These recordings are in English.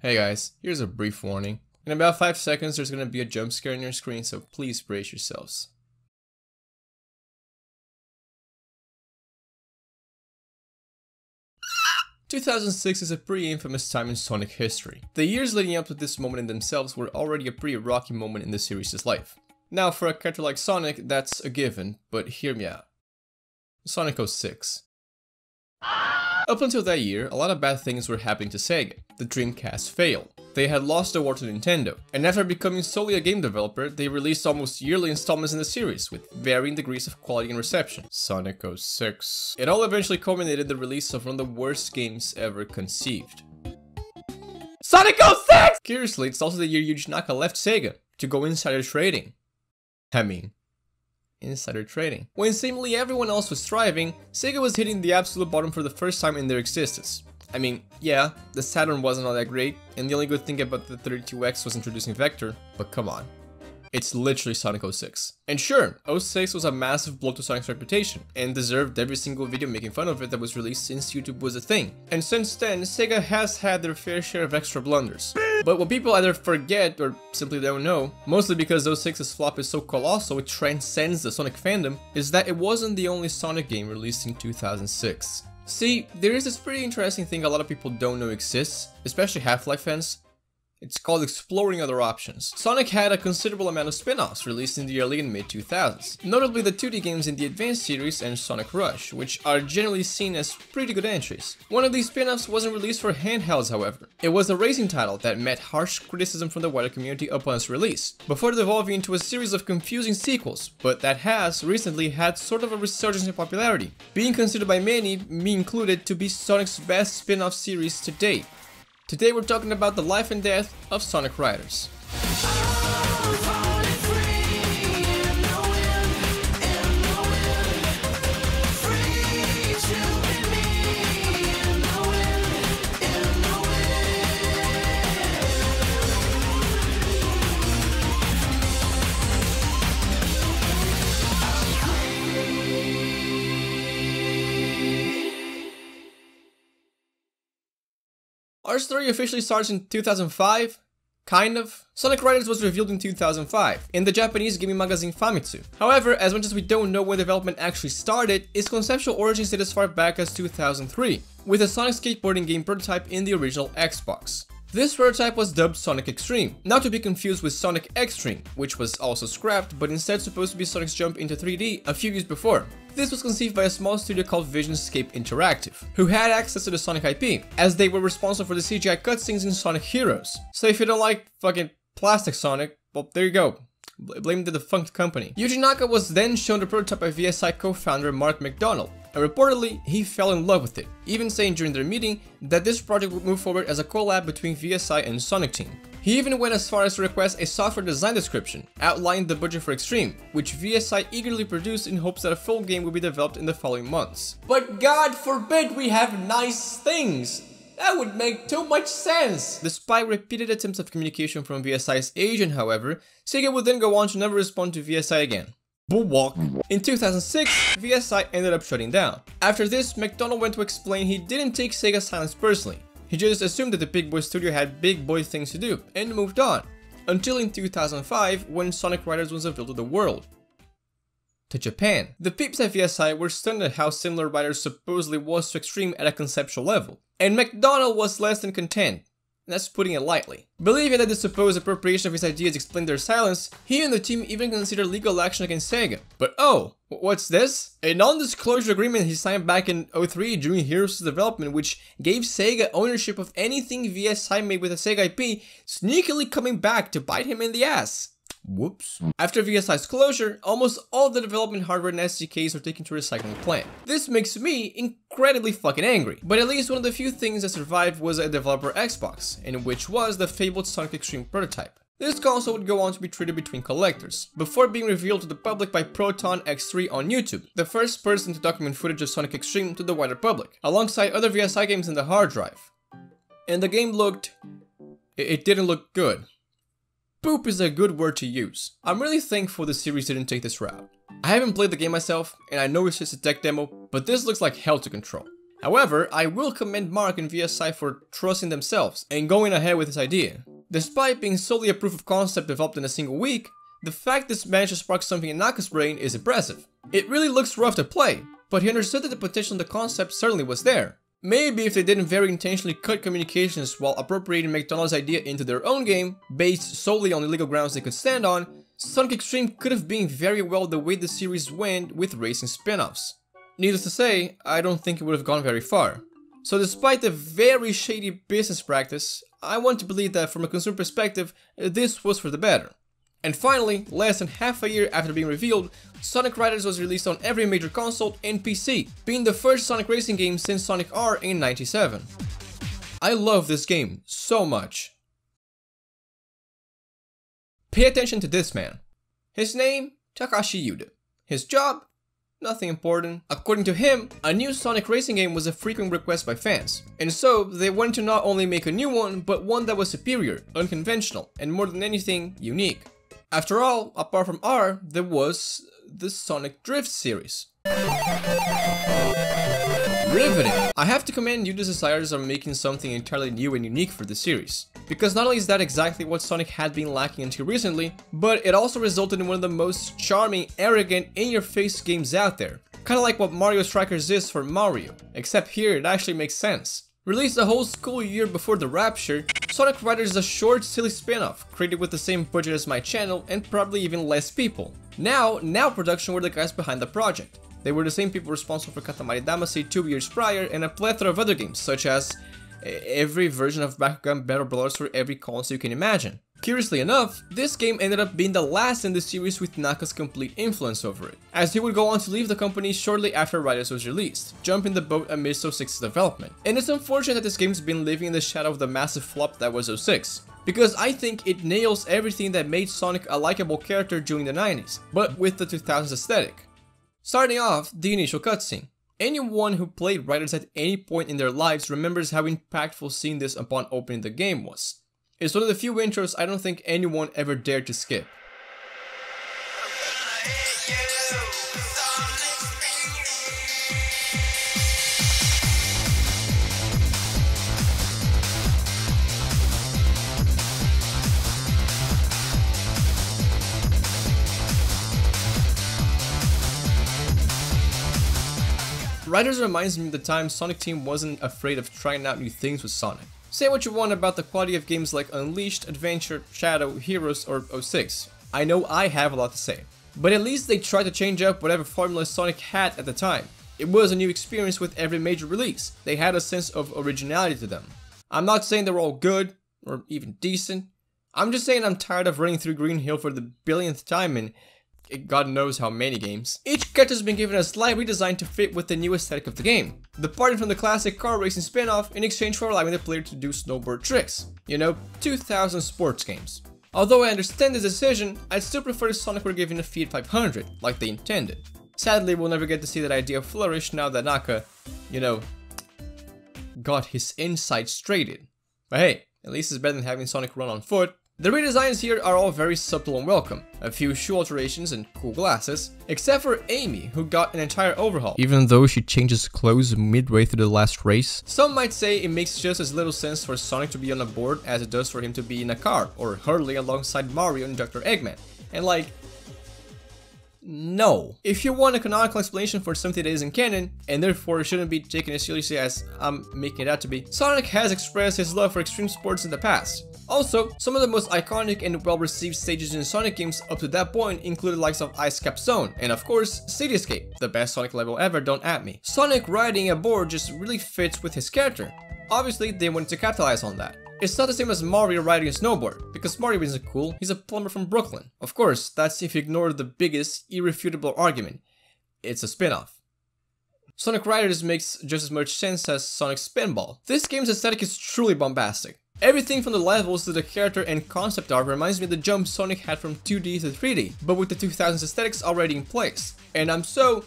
Hey guys, here's a brief warning. In about 5 seconds there's gonna be a jump scare on your screen, so please brace yourselves. "2006 is a pretty infamous time in Sonic history. The years leading up to this moment in themselves were already a pretty rocky moment in the series' life. Now for a character like Sonic, that's a given, but hear me out. Sonic 06. Up until that year, a lot of bad things were happening to Sega. The Dreamcast failed. They had lost the war to Nintendo, and after becoming solely a game developer, they released almost yearly installments in the series, with varying degrees of quality and reception. Sonic 06. It all eventually culminated in the release of one of the worst games ever conceived. Sonic 06! Curiously, it's also the year Yuji Naka left Sega to go insider trading. Insider trading. When seemingly everyone else was thriving, Sega was hitting the absolute bottom for the first time in their existence. I mean, yeah, the Saturn wasn't all that great, and the only good thing about the 32X was introducing Vector, but come on. It's literally Sonic 06. And sure, 06 was a massive blow to Sonic's reputation, and deserved every single video making fun of it that was released since YouTube was a thing. And since then, Sega has had their fair share of extra blunders. But what people either forget or simply don't know, mostly because 06's flop is so colossal it transcends the Sonic fandom, is that it wasn't the only Sonic game released in 2006. See, there is this pretty interesting thing a lot of people don't know exists, especially Half-Life fans. It's called exploring other options. Sonic had a considerable amount of spin-offs released in the early and mid-2000s, notably the 2D games in the Advanced series and Sonic Rush, which are generally seen as pretty good entries. One of these spin-offs wasn't released for handhelds, however. It was a racing title that met harsh criticism from the wider community upon its release, before devolving into a series of confusing sequels, but that has recently had sort of a resurgence in popularity, being considered by many, me included, to be Sonic's best spin-off series to date. Today we're talking about the life and death of Sonic Riders. Our story officially starts in 2005, kind of. Sonic Riders was revealed in 2005, in the Japanese gaming magazine Famitsu. However, as much as we don't know when development actually started, its conceptual origins date as far back as 2003, with a Sonic skateboarding game prototype in the original Xbox. This prototype was dubbed Sonic Extreme, not to be confused with Sonic X-Treme, which was also scrapped, but instead supposed to be Sonic's jump into 3D a few years before. This was conceived by a small studio called Visionscape Interactive, who had access to the Sonic IP, as they were responsible for the CGI cutscenes in Sonic Heroes. So if you don't like fucking plastic Sonic, well, there you go. Blame the defunct company. Yuji Naka was then shown the prototype by VSI co-founder Mark McDonald, and reportedly, he fell in love with it, even saying during their meeting that this project would move forward as a collab between VSI and Sonic Team. He even went as far as to request a software design description, outlining the budget for Extreme, which VSI eagerly produced in hopes that a full game would be developed in the following months. But God forbid we have nice things! That would make too much sense! Despite repeated attempts of communication from VSI's agent, however, Sega would then go on to never respond to VSI again. Bulwark. In 2006, VSI ended up shutting down. After this, McDonald went to explain he didn't take Sega's silence personally. He just assumed that the big boy studio had big boy things to do, and moved on. Until in 2005, when Sonic Riders was unveiled to the world. To Japan. The peeps at VSI were stunned at how similar Riders supposedly was to Extreme at a conceptual level. And McDonald was less than content. That's putting it lightly. Believing that the supposed appropriation of his ideas explained their silence, he and the team even considered legal action against Sega. But oh, what's this? A non-disclosure agreement he signed back in 03 during Heroes' development, which gave Sega ownership of anything VSI made with a Sega IP, sneakily coming back to bite him in the ass. Whoops. After VSI's closure, almost all the development hardware and SDKs were taken to a recycling plant. This makes me incredibly fucking angry, but at least one of the few things that survived was a developer Xbox, and which was the fabled Sonic Extreme prototype. This console would go on to be traded between collectors, before being revealed to the public by Proton X3 on YouTube, the first person to document footage of Sonic Extreme to the wider public, alongside other VSI games in the hard drive. And the game looked... it didn't look good. Poop is a good word to use. I'm really thankful the series didn't take this route. I haven't played the game myself, and I know it's just a tech demo, but this looks like hell to control. However, I will commend Mark and VSI for trusting themselves and going ahead with this idea. Despite being solely a proof of concept developed in a single week, the fact this managed to spark something in Naka's brain is impressive. It really looks rough to play, but he understood that the potential in the concept certainly was there. Maybe if they didn't very intentionally cut communications while appropriating McDonald's idea into their own game, based solely on the legal grounds they could stand on, Sonic Extreme could have been very well the way the series went with racing spin-offs. Needless to say, I don't think it would have gone very far. So despite the very shady business practice, I want to believe that from a consumer perspective, this was for the better. And finally, less than half a year after being revealed, Sonic Riders was released on every major console and PC, being the first Sonic racing game since Sonic R in '97. I love this game so much. Pay attention to this man. His name, Takashi Yuda. His job? Nothing important. According to him, a new Sonic racing game was a frequent request by fans, and so they wanted to not only make a new one, but one that was superior, unconventional, and more than anything, unique. After all, apart from R, there was the Sonic Drift series. Riveting! I have to commend Yuda's desires on making something entirely new and unique for the series, because not only is that exactly what Sonic had been lacking until recently, but it also resulted in one of the most charming, arrogant, in-your-face games out there. Kinda like what Mario Strikers is for Mario, except here it actually makes sense. Released a whole school year before the Rapture, Sonic Riders is a short, silly spin-off, created with the same budget as my channel and probably even less people. Now Production were the guys behind the project. They were the same people responsible for Katamari Damacy 2 years prior and a plethora of other games, such as every version of Bakugan Battle Brawlers for every console you can imagine. Curiously enough, this game ended up being the last in the series with Naka's complete influence over it, as he would go on to leave the company shortly after Riders was released, jumping the boat amidst 06's development. And it's unfortunate that this game's been living in the shadow of the massive flop that was 06, because I think it nails everything that made Sonic a likable character during the 90s, but with the 2000s aesthetic. Starting off, the initial cutscene. Anyone who played Riders at any point in their lives remembers how impactful seeing this upon opening the game was. It's one of the few intros I don't think anyone ever dared to skip. Riders reminds me of the time Sonic Team wasn't afraid of trying out new things with Sonic. Say what you want about the quality of games like Unleashed, Adventure, Shadow, Heroes, or 06. I know I have a lot to say. But at least they tried to change up whatever formula Sonic had at the time. It was a new experience with every major release. They had a sense of originality to them. I'm not saying they were all good, or even decent. I'm just saying I'm tired of running through Green Hill for the billionth time and God knows how many games. Each character has been given a slight redesign to fit with the new aesthetic of the game, departing from the classic car racing spin-off in exchange for allowing the player to do snowboard tricks. You know, 2000 sports games. Although I understand this decision, I'd still prefer if Sonic were given a Fiat 500, like they intended. Sadly, we'll never get to see that idea flourish now that Naka, you know, got his insides straightened. But hey, at least it's better than having Sonic run on foot. The redesigns here are all very subtle and welcome, a few shoe alterations and cool glasses, except for Amy, who got an entire overhaul, even though she changes clothes midway through the last race. Some might say it makes just as little sense for Sonic to be on a board as it does for him to be in a car, or hurtling alongside Mario and Dr. Eggman, and like, no. If you want a canonical explanation for something that isn't canon, and therefore shouldn't be taken as seriously as I'm making it out to be, Sonic has expressed his love for extreme sports in the past. Also, some of the most iconic and well-received stages in Sonic games up to that point included the likes of Ice Cap Zone, and of course, Cityscape, the best Sonic level ever, don't at me. Sonic riding a board just really fits with his character. Obviously, they wanted to capitalize on that. It's not the same as Mario riding a snowboard, because Mario isn't cool, he's a plumber from Brooklyn. Of course, that's if you ignore the biggest, irrefutable argument. It's a spin-off. Sonic Riders makes just as much sense as Sonic Spinball. This game's aesthetic is truly bombastic. Everything from the levels to the character and concept art reminds me of the jump Sonic had from 2D to 3D, but with the 2000s aesthetics already in place. And I'm so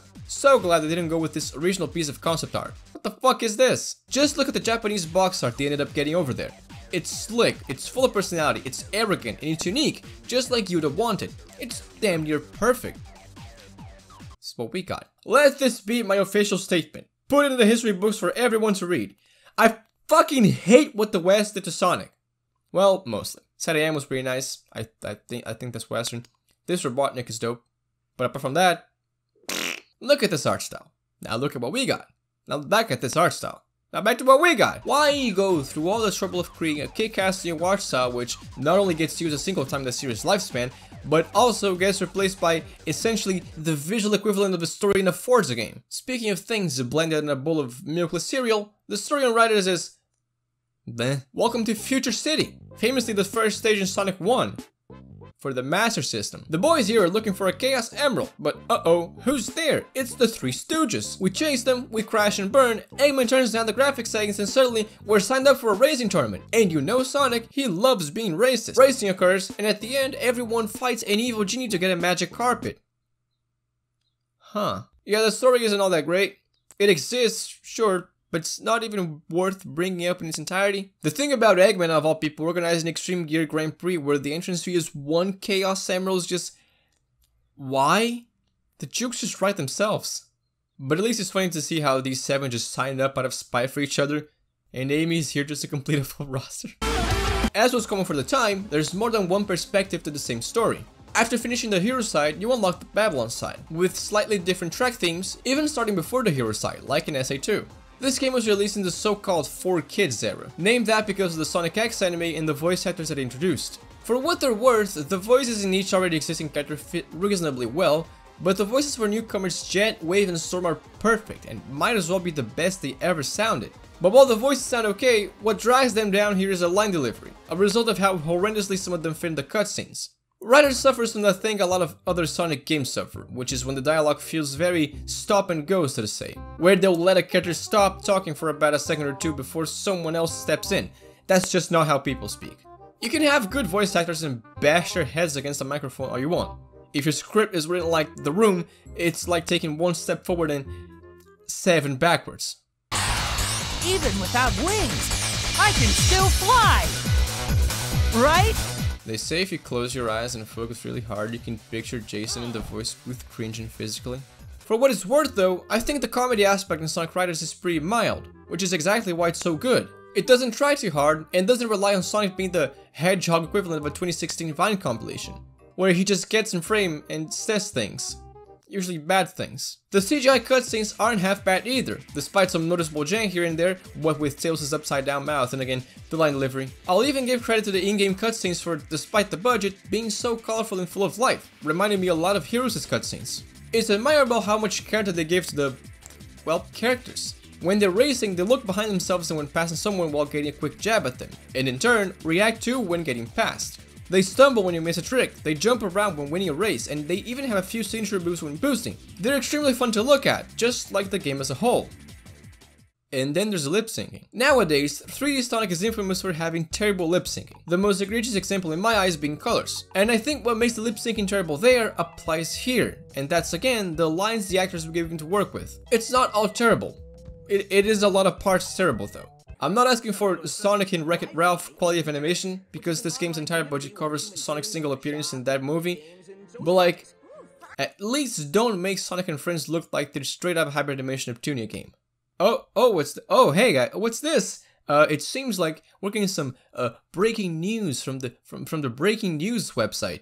glad they didn't go with this original piece of concept art. What the fuck is this? Just look at the Japanese box art they ended up getting over there. It's slick, it's full of personality, it's arrogant, and it's unique, just like you'd have wanted. It's damn near perfect. That's what we got. Let this be my official statement. Put it in the history books for everyone to read. I fucking hate what the West did to Sonic. Well, mostly. Set AM was pretty nice. I think that's Western. This Robotnik is dope. But apart from that, look at this art style. Now look at what we got. Now back at this art style. Now back to what we got. Why go through all the trouble of creating a kick-ass new art style which not only gets used a single time in the series' lifespan, but also gets replaced by essentially the visual equivalent of a story in a Forza game? Speaking of things blended in a bowl of milkless cereal, the story on Riders is... bleh. Welcome to Future City, famously the first stage in Sonic 1. For the Master System. The boys here are looking for a Chaos Emerald, but uh-oh, who's there? It's the Three Stooges. We chase them, we crash and burn, Eggman turns down the graphics settings, and suddenly we're signed up for a racing tournament. And you know Sonic, he loves being racist. Racing occurs, and at the end, everyone fights an evil genie to get a magic carpet. Huh. Yeah, the story isn't all that great. It exists, sure, but it's not even worth bringing up in its entirety. The thing about Eggman, of all people, organizing an Extreme Gear Grand Prix where the entrance fee is 1 Chaos Emerald is just... why? The jokes just write themselves. But at least it's funny to see how these 7 just signed up out of spite for each other, and Amy's here just to complete a full roster. As was common for the time, there's more than one perspective to the same story. After finishing the hero side, you unlock the Babylon side, with slightly different track themes, even starting before the hero side, like in SA2. This game was released in the so-called 4Kids era, named that because of the Sonic X anime and the voice actors that it introduced. For what they're worth, the voices in each already existing character fit reasonably well, but the voices for newcomers Jet, Wave, and Storm are perfect and might as well be the best they ever sounded. But while the voices sound okay, what drags them down here is a line delivery, a result of how horrendously some of them fit in the cutscenes. Riders suffers from the thing a lot of other Sonic games suffer, which is when the dialogue feels very stop and go, so to say, where they'll let a character stop talking for about a second or two before someone else steps in. That's just not how people speak. You can have good voice actors and bash their heads against a microphone all you want. If your script is written like The Room, it's like taking 1 step forward and 7 backwards. Even without wings, I can still fly! Right? They say if you close your eyes and focus really hard, you can picture Jason in the voice booth cringing physically. For what it's worth though, I think the comedy aspect in Sonic Riders is pretty mild, which is exactly why it's so good. It doesn't try too hard, and doesn't rely on Sonic being the hedgehog equivalent of a 2016 Vine compilation, where he just gets in frame and says things. Usually bad things. The CGI cutscenes aren't half bad either, despite some noticeable jank here and there, what with Tails' upside down mouth and again, the line delivery. I'll even give credit to the in-game cutscenes for, despite the budget, being so colorful and full of life, reminding me a lot of Heroes' cutscenes. It's admirable how much character they give to the, well, characters. When they're racing, they look behind themselves and when passing someone while getting a quick jab at them, and in turn, react to when getting passed. They stumble when you miss a trick, they jump around when winning a race, and they even have a few signature moves when boosting. They're extremely fun to look at, just like the game as a whole. And then there's lip syncing. Nowadays, 3D Sonic is infamous for having terrible lip syncing, the most egregious example in my eyes being colors. And I think what makes the lip syncing terrible there applies here, and that's again the lines the actors were given to work with. It's not all terrible. It is a lot of parts terrible though. I'm not asking for Sonic and Wreck-It Ralph quality of animation, because this game's entire budget covers Sonic's single appearance in that movie, but like, at least don't make Sonic and Friends look like they're straight up Hyperdimension Neptunia game. Oh, hey guy, what's this? It seems like we're getting some breaking news from the breaking news website.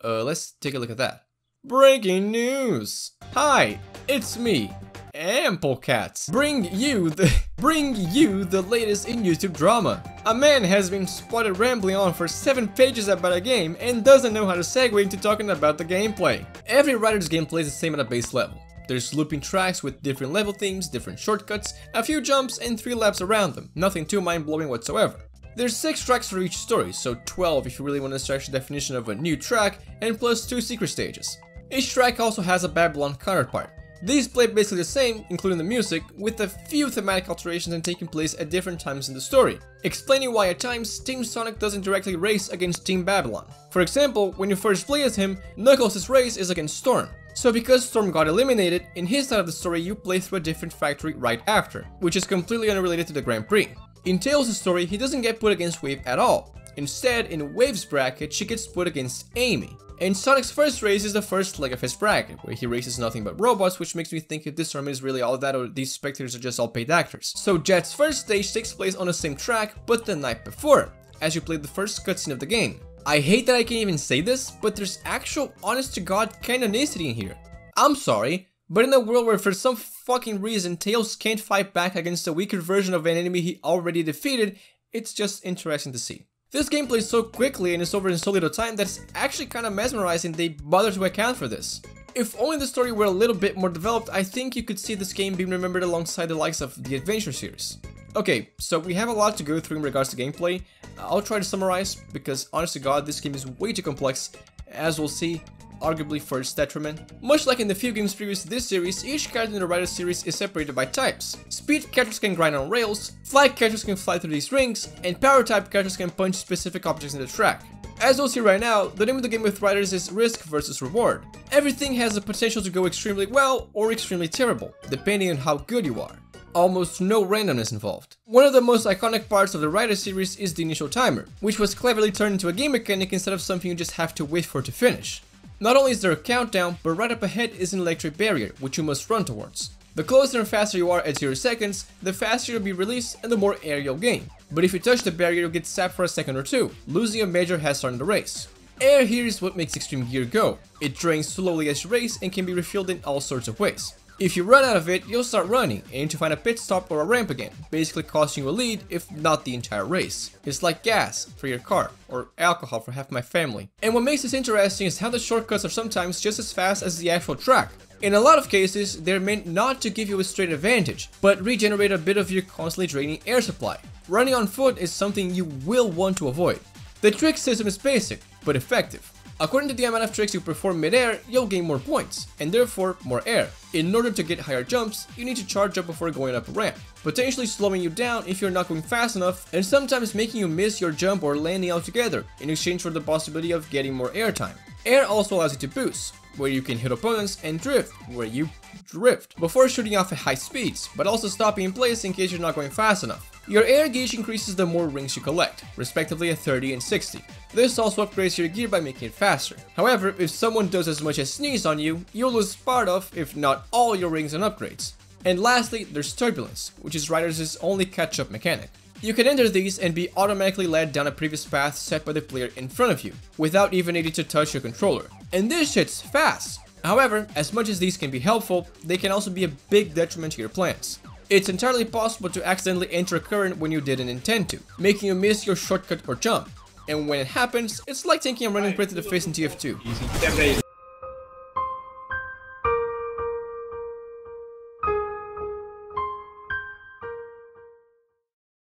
Let's take a look at that. Breaking news! Hi, it's me, Amplecats, bring you the latest in YouTube drama. A man has been spotted rambling on for 7 pages about a game and doesn't know how to segue into talking about the gameplay. Every Rider's gameplay is the same at a base level. There's looping tracks with different level themes, different shortcuts, a few jumps, and 3 laps around them. Nothing too mind-blowing whatsoever. There's 6 tracks for each story, so 12 if you really want to stretch the definition of a new track, and plus 2 secret stages. Each track also has a Babylon counterpart. These play basically the same, including the music, with a few thematic alterations and taking place at different times in the story, explaining why at times Team Sonic doesn't directly race against Team Babylon. For example, when you first play as him, Knuckles' race is against Storm. So because Storm got eliminated, in his side of the story you play through a different factory right after, which is completely unrelated to the Grand Prix. In Tails' story, he doesn't get put against Wave at all. Instead, in Wave's bracket, she gets put against Amy. And Sonic's first race is the first leg of his bracket, where he races nothing but robots, which makes me think if this tournament is really all that or these spectators are just all paid actors. So Jet's first stage takes place on the same track, but the night before, as you play the first cutscene of the game. I hate that I can't even say this, but there's actual honest-to-God canonicity in here. I'm sorry, but in a world where for some fucking reason Tails can't fight back against a weaker version of an enemy he already defeated, it's just interesting to see. This game plays so quickly and is over in so little time that it's actually kind of mesmerizing they bother to account for this. If only the story were a little bit more developed, I think you could see this game being remembered alongside the likes of the Adventure series. Okay, so we have a lot to go through in regards to gameplay. I'll try to summarize, because honest to God, this game is way too complex, as we'll see, arguably for its detriment. Much like in the few games previous to this series, each character in the Rider series is separated by types. Speed characters can grind on rails, fly characters can fly through these rings, and power type characters can punch specific objects in the track. As we'll see right now, the name of the game with Riders is risk versus reward. Everything has the potential to go extremely well or extremely terrible, depending on how good you are. Almost no randomness involved. One of the most iconic parts of the Rider series is the initial timer, which was cleverly turned into a game mechanic instead of something you just have to wait for to finish. Not only is there a countdown, but right up ahead is an electric barrier, which you must run towards. The closer and faster you are at 0 seconds, the faster you'll be released and the more air you'll gain. But if you touch the barrier, you'll get zapped for a second or two, losing a major head start in the race. Air here is what makes Extreme Gear go. It drains slowly as you race and can be refilled in all sorts of ways. If you run out of it, you'll start running, aim to find a pit stop or a ramp again, basically costing you a lead, if not the entire race. It's like gas for your car, or alcohol for half my family. And what makes this interesting is how the shortcuts are sometimes just as fast as the actual track. In a lot of cases, they're meant not to give you a straight advantage, but regenerate a bit of your constantly draining air supply. Running on foot is something you will want to avoid. The trick system is basic, but effective. According to the amount of tricks you perform mid-air, you'll gain more points, and therefore more air. In order to get higher jumps, you need to charge up before going up a ramp, potentially slowing you down if you're not going fast enough, and sometimes making you miss your jump or landing altogether, in exchange for the possibility of getting more air time. Air also allows you to boost, where you can hit opponents, and drift, where you drift, before shooting off at high speeds, but also stopping in place in case you're not going fast enough. Your air gauge increases the more rings you collect, respectively at 30 and 60. This also upgrades your gear by making it faster. However, if someone does as much as sneeze on you, you'll lose part of, if not all, your rings and upgrades. And lastly, there's turbulence, which is Riders' only catch-up mechanic. You can enter these and be automatically led down a previous path set by the player in front of you, without even needing to touch your controller. And this shit's fast! However, as much as these can be helpful, they can also be a big detriment to your plans. It's entirely possible to accidentally enter a current when you didn't intend to, making you miss your shortcut or jump. And when it happens, it's like taking a running crit to the face in TF2.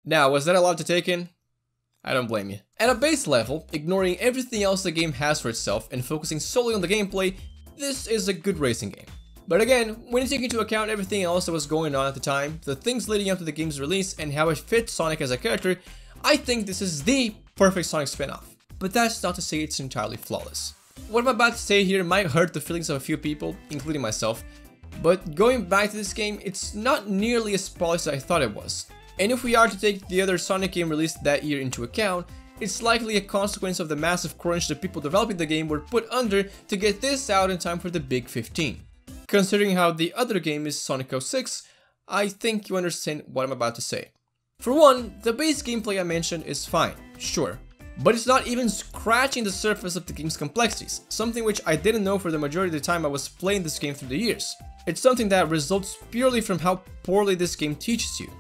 Now, was that a lot to take in? I don't blame you. At a base level, ignoring everything else the game has for itself and focusing solely on the gameplay, this is a good racing game. But again, when you take into account everything else that was going on at the time, the things leading up to the game's release and how it fits Sonic as a character, I think this is the perfect Sonic spin-off. But that's not to say it's entirely flawless. What I'm about to say here might hurt the feelings of a few people, including myself, but going back to this game, it's not nearly as polished as I thought it was. And if we are to take the other Sonic game released that year into account, it's likely a consequence of the massive crunch the people developing the game were put under to get this out in time for the Big 15. Considering how the other game is Sonic 06, I think you understand what I'm about to say. For one, the base gameplay I mentioned is fine, sure, but it's not even scratching the surface of the game's complexities, something which I didn't know for the majority of the time I was playing this game through the years. It's something that results purely from how poorly this game teaches you.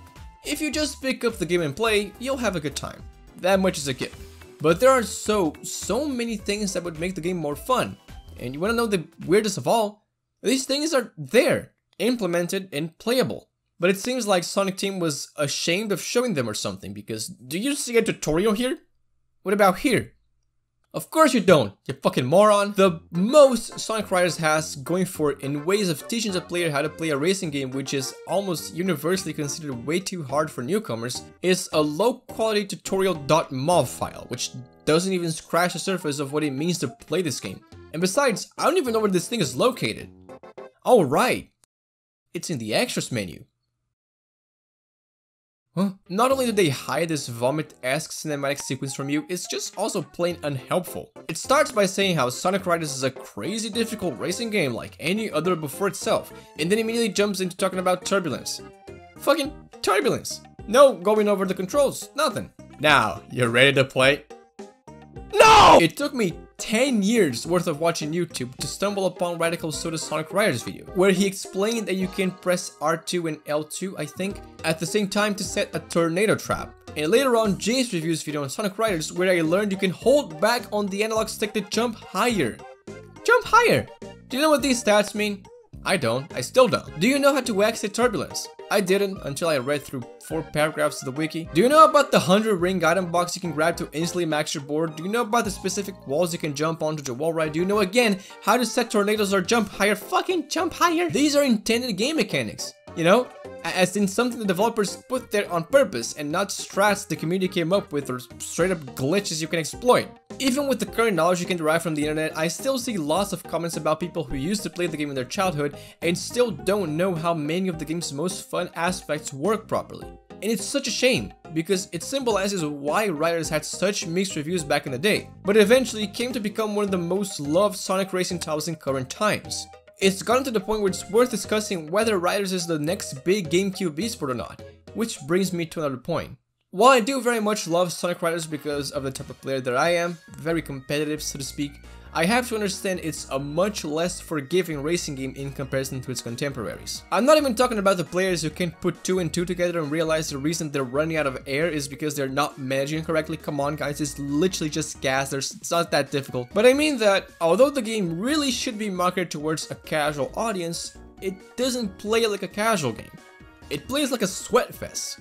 If you just pick up the game and play, you'll have a good time. That much is a given. But there are so many things that would make the game more fun. And you wanna know the weirdest of all? These things are there, implemented and playable. But it seems like Sonic Team was ashamed of showing them or something, because do you see a tutorial here? What about here? Of course you don't, you fucking moron. The most Sonic Riders has going for it in ways of teaching the player how to play a racing game, which is almost universally considered way too hard for newcomers, is a low quality tutorial.mov file, which doesn't even scratch the surface of what it means to play this game. And besides, I don't even know where this thing is located. Oh right, it's in the extras menu. Huh? Not only do they hide this vomit-esque cinematic sequence from you, it's just also plain unhelpful. It starts by saying how Sonic Riders is a crazy difficult racing game like any other before itself, and then immediately jumps into talking about turbulence. Fucking turbulence! No going over the controls, nothing. Now, you ready to play? No! It took me 10 years worth of watching YouTube to stumble upon Radical Soda's Sonic Riders video, where he explained that you can press R2 and L2, I think, at the same time to set a tornado trap. And later on, Jay's reviews video on Sonic Riders, where I learned you can hold back on the analog stick to jump higher. Jump higher! Do you know what these stats mean? I don't. I still don't. Do you know how to exit turbulence? I didn't until I read through 4 paragraphs of the wiki. Do you know about the 100 ring item box you can grab to instantly max your board? Do you know about the specific walls you can jump onto the wall ride? Do you know again how to set tornadoes or jump higher? Fucking jump higher! These are intended game mechanics, you know? As in something the developers put there on purpose and not strats the community came up with or straight up glitches you can exploit. Even with the current knowledge you can derive from the internet, I still see lots of comments about people who used to play the game in their childhood and still don't know how many of the game's most fun aspects work properly. And it's such a shame, because it symbolizes why Riders had such mixed reviews back in the day, but eventually came to become one of the most loved Sonic racing titles in current times. It's gotten to the point where it's worth discussing whether Riders is the next big GameCube esport or not, which brings me to another point. While I do very much love Sonic Riders because of the type of player that I am, very competitive so to speak, I have to understand it's a much less forgiving racing game in comparison to its contemporaries. I'm not even talking about the players who can put 2 and 2 together and realize the reason they're running out of air is because they're not managing correctly. Come on guys, it's literally just gas, it's not that difficult. But I mean that, although the game really should be marketed towards a casual audience, it doesn't play like a casual game. It plays like a sweat fest.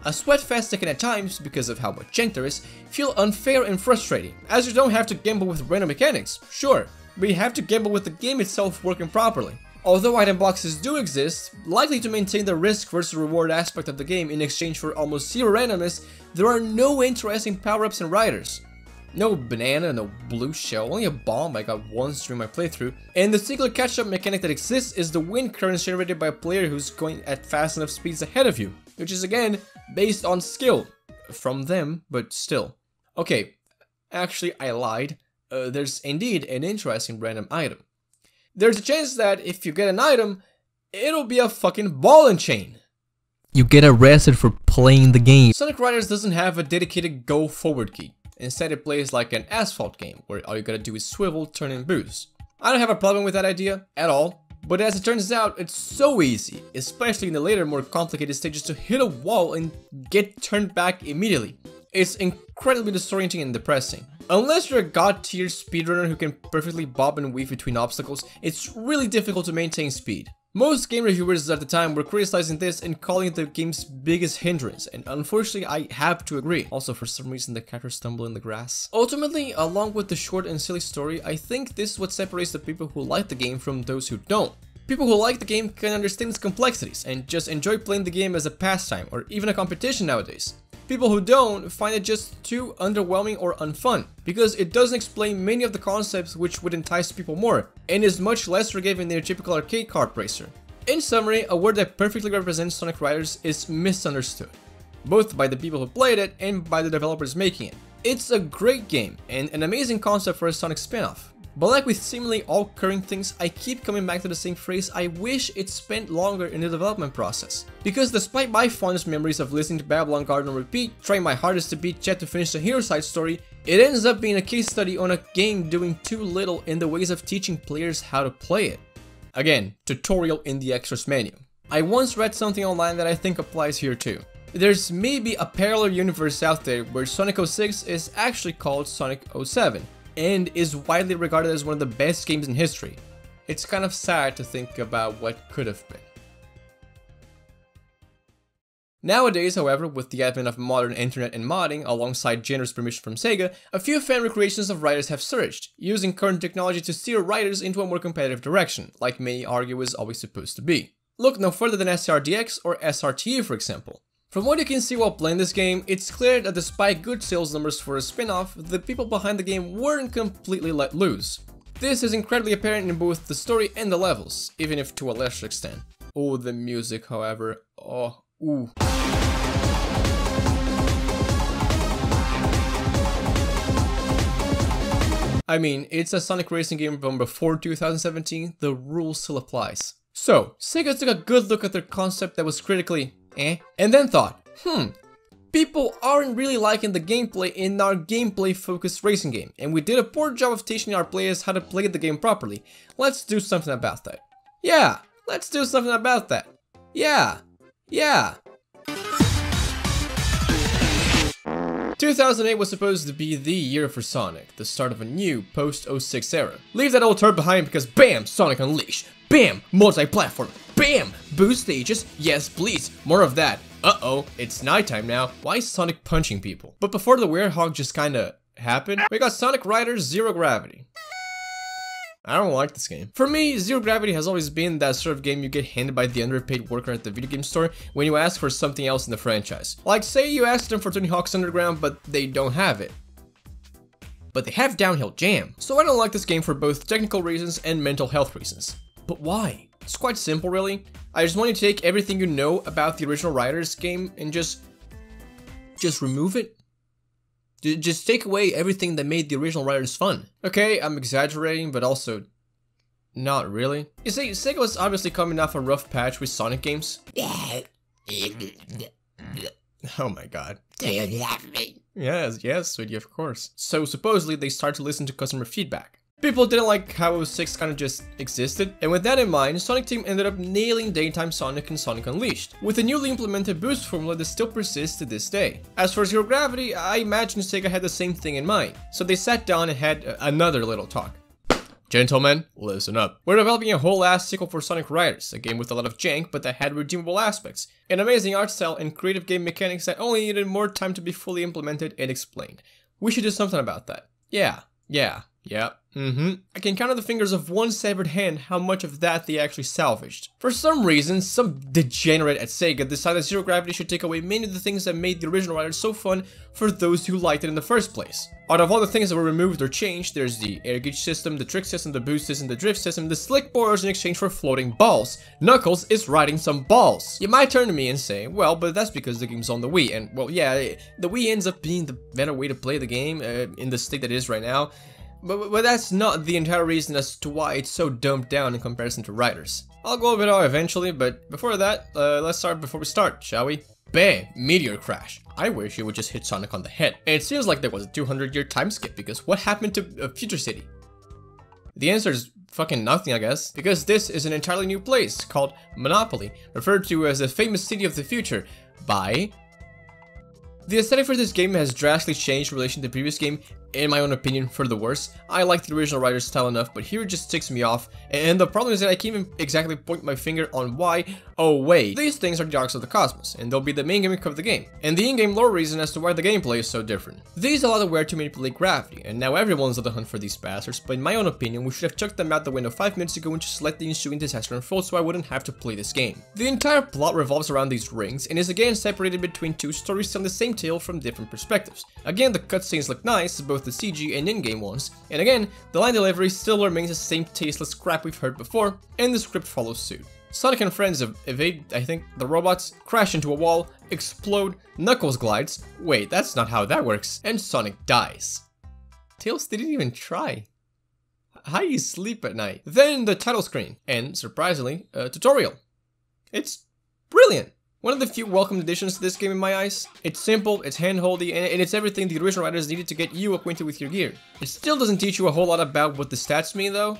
A sweat fest that can at times, because of how much jank there is, feel unfair and frustrating, as you don't have to gamble with random mechanics, sure, but you have to gamble with the game itself working properly. Although item boxes do exist, likely to maintain the risk versus reward aspect of the game in exchange for almost zero randomness, there are no interesting power-ups and riders. No banana, no blue shell, only a bomb I got once during my playthrough, and the singular catch-up mechanic that exists is the wind currents generated by a player who's going at fast enough speeds ahead of you, which is again based on skill from them, but still. Okay, actually I lied. There's indeed an interesting random item. There's a chance that if you get an item, it'll be a fucking ball and chain. You get arrested for playing the game. Sonic Riders doesn't have a dedicated go forward key. Instead it plays like an asphalt game, where all you gotta do is swivel, turn and boost. I don't have a problem with that idea, at all. But as it turns out, it's so easy, especially in the later more complicated stages, to hit a wall and get turned back immediately. It's incredibly disorienting and depressing. Unless you're a god tier speedrunner who can perfectly bob and weave between obstacles, it's really difficult to maintain speed. Most game reviewers at the time were criticizing this and calling it the game's biggest hindrance, and unfortunately I have to agree. Also, for some reason the characters stumble in the grass. Ultimately, along with the short and silly story, I think this is what separates the people who like the game from those who don't. People who like the game can understand its complexities and just enjoy playing the game as a pastime or even a competition nowadays. People who don't find it just too underwhelming or unfun, because it doesn't explain many of the concepts which would entice people more, and is much less forgiving than your typical arcade kart racer. In summary, a word that perfectly represents Sonic Riders is misunderstood, both by the people who played it and by the developers making it. It's a great game, and an amazing concept for a Sonic spin-off. But like with seemingly all current things, I keep coming back to the same phrase: I wish it spent longer in the development process. Because despite my fondest memories of listening to Babylon Garden on repeat, trying my hardest to beat Chet to finish the hero side story, it ends up being a case study on a game doing too little in the ways of teaching players how to play it. Again, tutorial in the extras menu. I once read something online that I think applies here too. There's maybe a parallel universe out there where Sonic 06 is actually called Sonic 07. And is widely regarded as one of the best games in history. It's kind of sad to think about what could have been. Nowadays, however, with the advent of modern internet and modding, alongside generous permission from Sega, a few fan recreations of Riders have surged, using current technology to steer Riders into a more competitive direction, like many argue is always supposed to be. Look no further than SRDX or SRTE, for example. From what you can see while playing this game, it's clear that despite good sales numbers for a spin-off, the people behind the game weren't completely let loose. This is incredibly apparent in both the story and the levels, even if to a lesser extent. Oh, the music, however, oh, ooh. I mean, it's a Sonic racing game from before 2017, the rule still applies. So, Sega took a good look at their concept that was critically and then thought, people aren't really liking the gameplay in our gameplay-focused racing game, and we did a poor job of teaching our players how to play the game properly. Let's do something about that. Yeah, let's do something about that. Yeah. 2008 was supposed to be the year for Sonic, the start of a new post-06 era. Leave that old turd behind because BAM! Sonic Unleashed! BAM! Multi-platform! BAM! Boost stages! Yes, please! More of that! Uh-oh, it's nighttime now. Why is Sonic punching people? But before the Werehog just kinda happened, we got Sonic Riders Zero Gravity. I don't like this game. For me, Zero Gravity has always been that sort of game you get handed by the underpaid worker at the video game store when you ask for something else in the franchise. Like, say you ask them for Tony Hawk's Underground, but they don't have it. But they have Downhill Jam. So I don't like this game for both technical reasons and mental health reasons. But why? It's quite simple, really. I just want you to take everything you know about the original Riders game and just remove it. Just take away everything that made the original Riders fun. Okay, I'm exaggerating, but also not really. You see, Sega was obviously coming off a rough patch with Sonic games. Oh my god. Do you love me? Yes, sweetie, of course. So supposedly they started to listen to customer feedback. People didn't like how 06 kind of just existed, and with that in mind, Sonic Team ended up nailing Daytime Sonic and Sonic Unleashed, with a newly implemented boost formula that still persists to this day. As for Zero Gravity, I imagine Sega had the same thing in mind, so they sat down and had another little talk. Gentlemen, listen up. We're developing a whole ass sequel for Sonic Riders, a game with a lot of jank but that had redeemable aspects, an amazing art style and creative game mechanics that only needed more time to be fully implemented and explained. We should do something about that. Yeah. I can count on the fingers of one severed hand how much of that they actually salvaged. For some reason, some degenerate at Sega decided Zero Gravity should take away many of the things that made the original Riders so fun for those who liked it in the first place. Out of all the things that were removed or changed, there's the air gauge system, the trick system, the boost system, the drift system, the slick borders in exchange for floating balls. Knuckles is riding some balls. You might turn to me and say, well, but that's because the game's on the Wii, and well, yeah, the Wii ends up being the better way to play the game in the state that it is right now. But that's not the entire reason as to why it's so dumbed down in comparison to Riders. I'll go over it all eventually, but before that, let's start before we start, shall we? Bam! Meteor crash. I wish it would just hit Sonic on the head. And it seems like there was a 200-year time skip, because what happened to Future City? The answer is fucking nothing, I guess, because this is an entirely new place called Monopoly, referred to as the famous city of the future by... The aesthetic for this game has drastically changed in relation to the previous game, in my own opinion, for the worse. I like the original Riders style enough, but here it just ticks me off, and the problem is that I can't even exactly point my finger on why. Oh wait, these things are the arcs of the cosmos, and they'll be the main gimmick of the game, and the in-game lore reason as to why the gameplay is so different. These allow the wearer to manipulate gravity, and now everyone's on the hunt for these bastards, but in my own opinion, we should have chucked them out the window 5 minutes ago and just let the ensuing disaster unfold so I wouldn't have to play this game. The entire plot revolves around these rings, and is again separated between two stories telling the same tale from different perspectives. Again, the cutscenes look nice, both the CG and in-game ones, and again, the line delivery still remains the same tasteless crap we've heard before, and the script follows suit. Sonic and friends evade, I think, the robots, crash into a wall, explode, Knuckles glides, wait, that's not how that works, and Sonic dies. Tails didn't even try. How do you sleep at night? Then the title screen, and, surprisingly, a tutorial. It's brilliant! One of the few welcome additions to this game in my eyes. It's simple, it's hand-holdy, and it's everything the original Riders needed to get you acquainted with your gear. It still doesn't teach you a whole lot about what the stats mean though.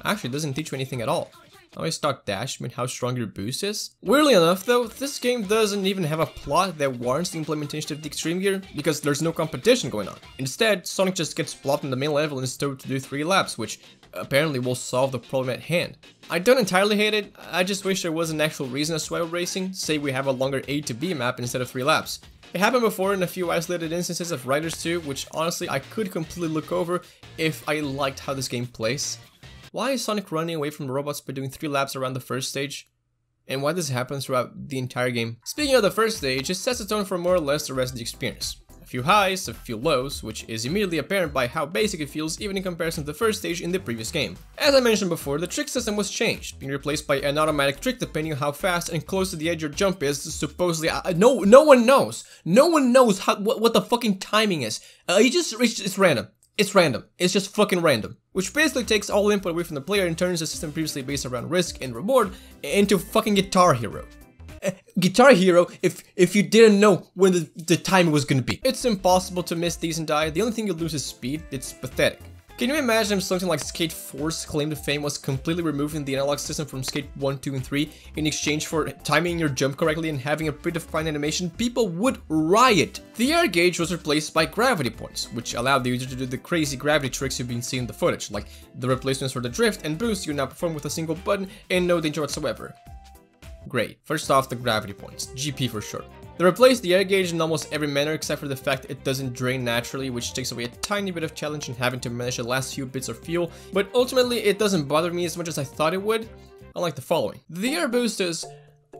Actually, it doesn't teach you anything at all. How I start dash mean how strong your boost is. Weirdly enough though, this game doesn't even have a plot that warrants the implementation of the extreme gear, because there's no competition going on. Instead, Sonic just gets plopped in the main level and is told to do 3 laps, which apparently will solve the problem at hand. I don't entirely hate it, I just wish there was an actual reason as to why we're racing. Say we have a longer A to B map instead of 3 laps. It happened before in a few isolated instances of Riders 2, which honestly I could completely look over if I liked how this game plays. Why is Sonic running away from the robots by doing 3 laps around the first stage? And why does it happen throughout the entire game? Speaking of the first stage, it sets the tone for more or less the rest of the experience. A few highs, a few lows, which is immediately apparent by how basic it feels even in comparison to the first stage in the previous game. As I mentioned before, the trick system was changed, being replaced by an automatic trick depending on how fast and close to the edge your jump is, supposedly. No one knows. No one knows what the fucking timing is. It's random. It's random. It's just fucking random. Which basically takes all input away from the player and turns the system previously based around risk and reward into fucking Guitar Hero. Guitar Hero if you didn't know when the time was gonna be. It's impossible to miss these and die. The only thing you lose is speed. It's pathetic. Can you imagine if something like Skate 4's claim to fame was completely removing the analog system from Skate 1, 2, and 3 in exchange for timing your jump correctly and having a predefined animation? People would riot! The air gauge was replaced by gravity points, which allowed the user to do the crazy gravity tricks you've been seeing in the footage, like the replacements for the drift and boost you now perform with a single button and no danger whatsoever. Great. First off, the gravity points, GP for short. They replaced the air gauge in almost every manner except for the fact it doesn't drain naturally, which takes away a tiny bit of challenge in having to manage the last few bits of fuel, but ultimately it doesn't bother me as much as I thought it would, unlike the following. The air boost is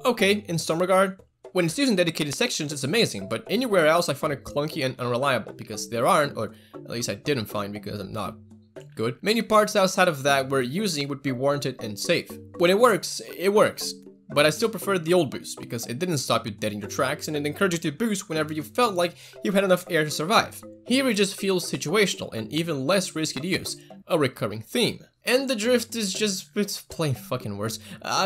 okay in some regard. When it's used in dedicated sections, it's amazing, but anywhere else I find it clunky and unreliable, because there aren't, or at least I didn't find because I'm not good, many parts outside of that where using would be warranted and safe. When it works, but I still prefer the old boost because it didn't stop you dead in your tracks and it encouraged you to boost whenever you felt like you had enough air to survive. Here it just feels situational and even less risky to use, a recurring theme. And the drift is just, it's plain fucking worse.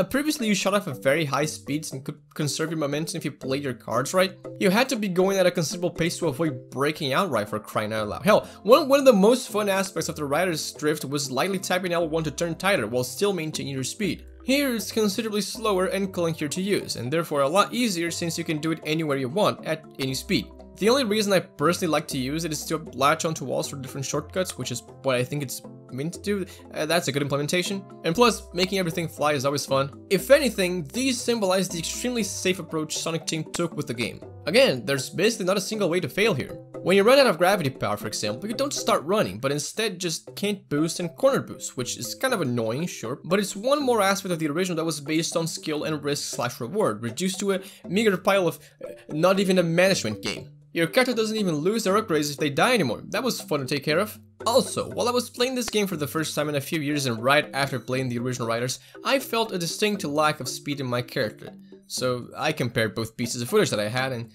Previously you shot off at very high speeds and could conserve your momentum if you played your cards right. You had to be going at a considerable pace to avoid breaking outright, for crying out loud. Hell, one of the most fun aspects of the rider's drift was lightly tapping L1 to turn tighter while still maintaining your speed. Here it's considerably slower and clunkier to use, and therefore a lot easier since you can do it anywhere you want, at any speed. The only reason I personally like to use it is to latch onto walls for different shortcuts, which is what I think it's meant to do. That's a good implementation. And plus, making everything fly is always fun. If anything, these symbolize the extremely safe approach Sonic Team took with the game. Again, there's basically not a single way to fail here. When you run out of gravity power, for example, you don't start running, but instead just can't boost and corner boost, which is kind of annoying, sure, but it's one more aspect of the original that was based on skill and risk/reward, reduced to a meager pile of not even a management game. Your character doesn't even lose their upgrades if they die anymore. That was fun to take care of. Also, while I was playing this game for the first time in a few years and right after playing the original Riders, I felt a distinct lack of speed in my character. So I compared both pieces of footage that I had and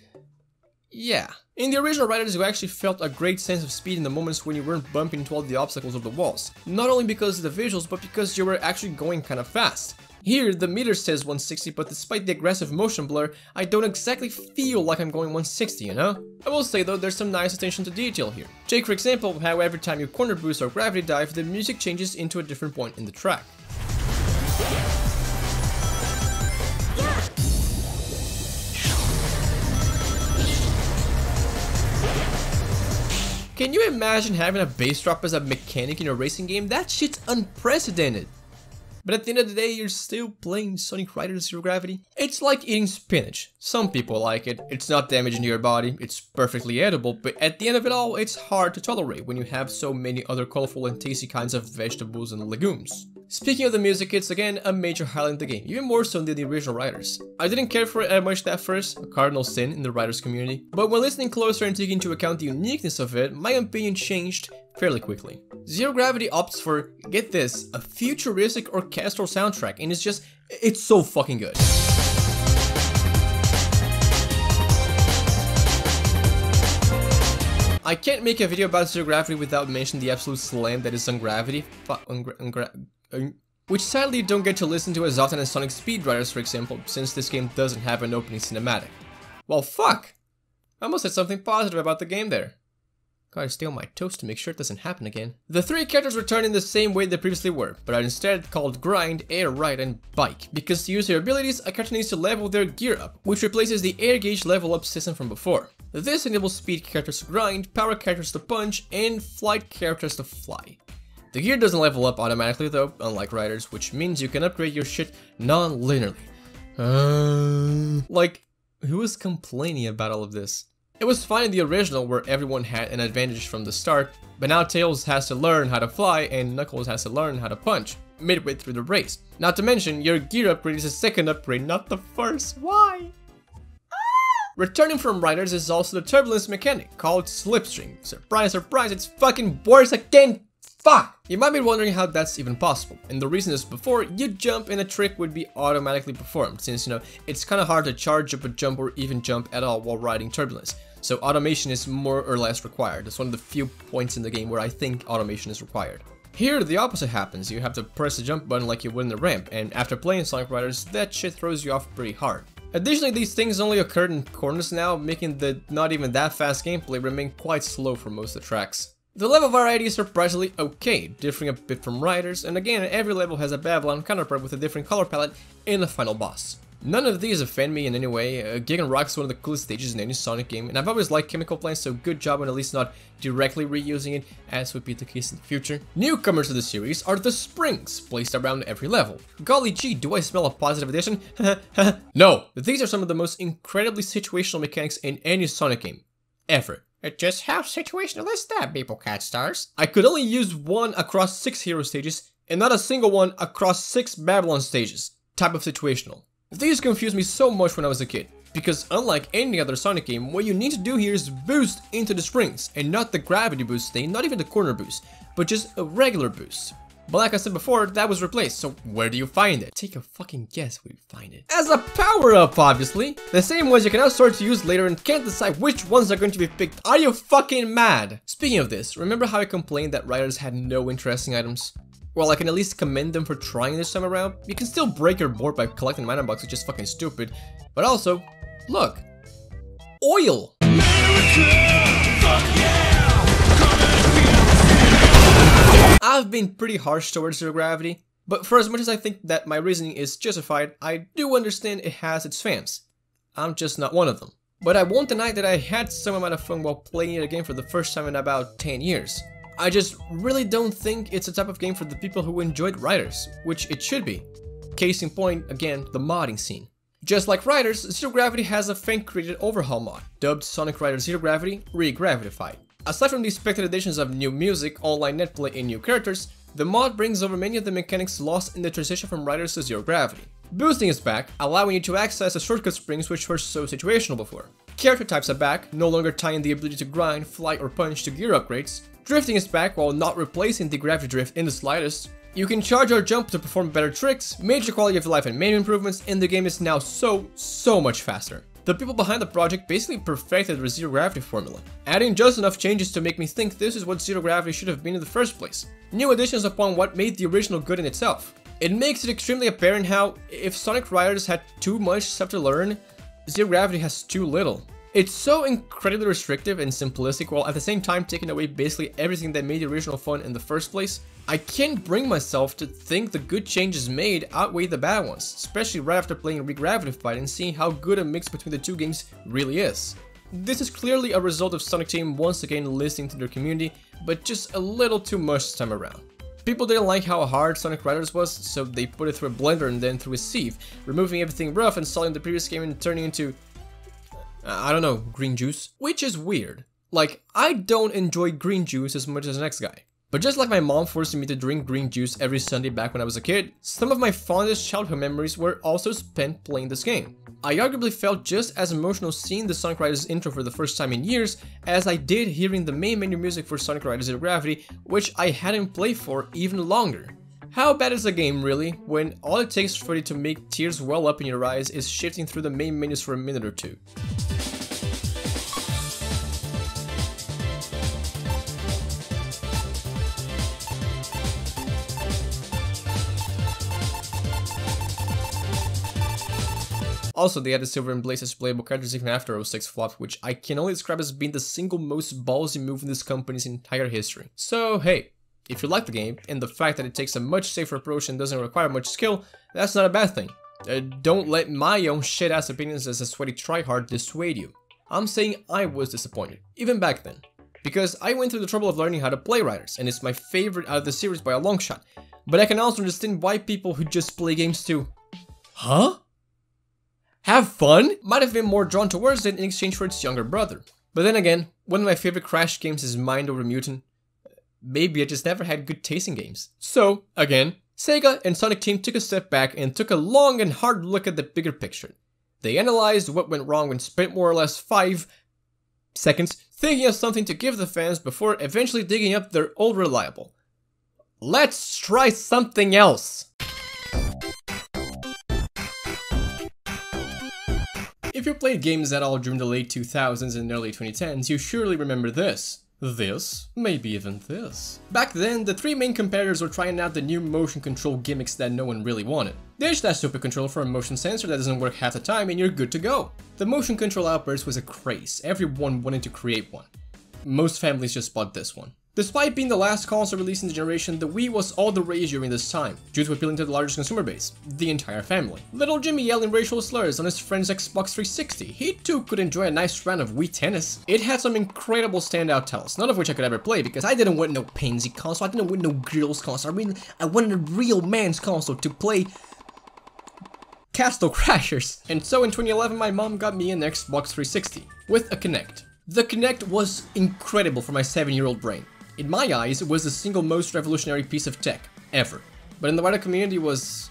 yeah. In the original Riders, you actually felt a great sense of speed in the moments when you weren't bumping into all the obstacles of the walls. Not only because of the visuals, but because you were actually going kind of fast. Here, the meter says 160, but despite the aggressive motion blur, I don't exactly feel like I'm going 160, you know? I will say though, there's some nice attention to detail here. Take for example how every time you corner boost or gravity dive, the music changes into a different point in the track. Can you imagine having a bass drop as a mechanic in a racing game? That shit's unprecedented. But at the end of the day, you're still playing Sonic Riders Zero Gravity. It's like eating spinach. Some people like it, it's not damaging to your body, it's perfectly edible, but at the end of it all, it's hard to tolerate when you have so many other colorful and tasty kinds of vegetables and legumes. Speaking of the music, it's again a major highlight in the game, even more so than the original Riders. I didn't care for it much at first, a cardinal sin in the Riders community, but when listening closer and taking into account the uniqueness of it, my opinion changed fairly quickly. Zero Gravity opts for, get this, a futuristic orchestral soundtrack, and it's so fucking good. I can't make a video about Zero Gravity without mentioning the absolute slam that is Ungravity. Which sadly you don't get to listen to as often as Sonic Speed Riders, for example, since this game doesn't have an opening cinematic. Well, fuck! I almost said something positive about the game there. Gotta stay on my toes to make sure it doesn't happen again. The three characters return in the same way they previously were, but are instead called Grind, Air, Ride, and Bike. Because to use their abilities, a character needs to level their gear up, which replaces the air gauge level up system from before. This enables speed characters to grind, power characters to punch, and flight characters to fly. The gear doesn't level up automatically though, unlike Riders, which means you can upgrade your shit non-linearly. Like, who was complaining about all of this? It was fine in the original where everyone had an advantage from the start, but now Tails has to learn how to fly and Knuckles has to learn how to punch midway through the race. Not to mention, your gear upgrade is a second upgrade, not the first. Why? Returning from Riders is also the turbulence mechanic called Slipstream. Surprise, surprise, it's fucking worse again! Fuck! You might be wondering how that's even possible, and the reason is before you jump and a trick would be automatically performed, since you know, it's kinda hard to charge up a jump or even jump at all while riding turbulence. so automation is more or less required. It's one of the few points in the game where I think automation is required. Here, the opposite happens. You have to press the jump button like you would in the ramp, and after playing Sonic Riders, that shit throws you off pretty hard. Additionally, these things only occur in corners now, making the not even that fast gameplay remain quite slow for most of the tracks. The level variety is surprisingly okay, differing a bit from Riders, and again, every level has a Babylon counterpart with a different color palette in the final boss. None of these offend me in any way. Gigan Rock is one of the coolest stages in any Sonic game, and I've always liked chemical plants, so good job on at least not directly reusing it, as would be the case in the future. Newcomers to the series are the springs, placed around every level. Golly gee, do I smell a positive addition? No, these are some of the most incredibly situational mechanics in any Sonic game, ever. Just how situational is that, People Cat Stars? I could only use one across 6 hero stages, and not a single one across 6 Babylon stages. Type of situational. These confused me so much when I was a kid, because unlike any other Sonic game, what you need to do here is boost into the springs, and not the gravity boost thing, not even the corner boost, but just a regular boost. But like I said before, that was replaced, so where do you find it? Take a fucking guess where you find it. As a power-up, obviously. The same ones you can now start to use later and can't decide which ones are going to be picked. Are you fucking mad? Speaking of this, remember how I complained that Riders had no interesting items? Well, I can at least commend them for trying this time around. You can still break your board by collecting mana boxes, which is fucking stupid. But also, look. Oil! I've been pretty harsh towards Zero Gravity, but for as much as I think that my reasoning is justified, I do understand it has its fans. I'm just not one of them. But I won't deny that I had some amount of fun while playing it again for the first time in about 10 years. I just really don't think it's a type of game for the people who enjoyed Riders, which it should be. Case in point, again, the modding scene. Just like Riders, Zero Gravity has a fan-created overhaul mod, dubbed Sonic Riders Zero Gravity Re-Gravitified. Aside from the expected additions of new music, online netplay, and new characters, the mod brings over many of the mechanics lost in the transition from Riders to Zero Gravity. Boosting is back, allowing you to access the shortcut springs which were so situational before. Character types are back, no longer tying the ability to grind, fly, or punch to gear upgrades. Drifting is back while not replacing the gravity drift in the slightest. You can charge or jump to perform better tricks, major quality of life and menu improvements, and the game is now so much faster. The people behind the project basically perfected the Zero Gravity formula, adding just enough changes to make me think this is what Zero Gravity should have been in the first place. New additions upon what made the original good in itself. It makes it extremely apparent how, if Sonic Riders had too much stuff to learn, Zero Gravity has too little. It's so incredibly restrictive and simplistic while at the same time taking away basically everything that made the original fun in the first place. I can't bring myself to think the good changes made outweigh the bad ones, especially right after playing Re-Gravitified and seeing how good a mix between the two games really is. This is clearly a result of Sonic Team once again listening to their community, but just a little too much this time around. People didn't like how hard Sonic Riders was, so they put it through a blender and then through a sieve, removing everything rough and installing the previous game and turning into, I don't know, green juice? Which is weird. Like, I don't enjoy green juice as much as the next guy. But just like my mom forcing me to drink green juice every Sunday back when I was a kid, some of my fondest childhood memories were also spent playing this game. I arguably felt just as emotional seeing the Sonic Riders intro for the first time in years as I did hearing the main menu music for Sonic Riders Zero Gravity, which I hadn't played for even longer. How bad is a game really, when all it takes for you to make tears well up in your eyes is shifting through the main menus for a minute or two? Also, they added Silver and Blaze as playable characters even after 06 flopped, which I can only describe as being the single most ballsy move in this company's entire history. So hey, if you like the game, and the fact that it takes a much safer approach and doesn't require much skill, that's not a bad thing. Don't let my own shit-ass opinions as a sweaty tryhard dissuade you. I'm saying I was disappointed, even back then. Because I went through the trouble of learning how to play Riders, and it's my favorite out of the series by a long shot. But I can also understand why people who just play games to... Huh? Have fun? Might have been more drawn towards it in exchange for its younger brother. But then again, one of my favorite Crash games is Mind Over Mutant. Maybe I just never had good taste in games. So, again, Sega and Sonic Team took a step back and took a long and hard look at the bigger picture. They analyzed what went wrong and spent more or less 5 seconds thinking of something to give the fans before eventually digging up their old reliable. Let's try something else! If you played games at all during the late 2000s and early 2010s, you surely remember this. This, maybe even this. Back then, the three main competitors were trying out the new motion control gimmicks that no one really wanted. Ditch that stupid controller for a motion sensor that doesn't work half the time and you're good to go. The motion control outburst was a craze, everyone wanted to create one. Most families just bought this one. Despite being the last console released in the generation, the Wii was all the rage during this time, due to appealing to the largest consumer base, the entire family. Little Jimmy yelling racial slurs on his friend's Xbox 360, he too could enjoy a nice round of Wii tennis. It had some incredible standout titles, none of which I could ever play because I didn't want no pansy console, I didn't want no girls console, I wanted a real man's console to play Castle Crashers. And so in 2011 my mom got me an Xbox 360, with a Kinect. The Kinect was incredible for my 7-year-old brain. In my eyes, it was the single most revolutionary piece of tech, ever. But in the wider community was...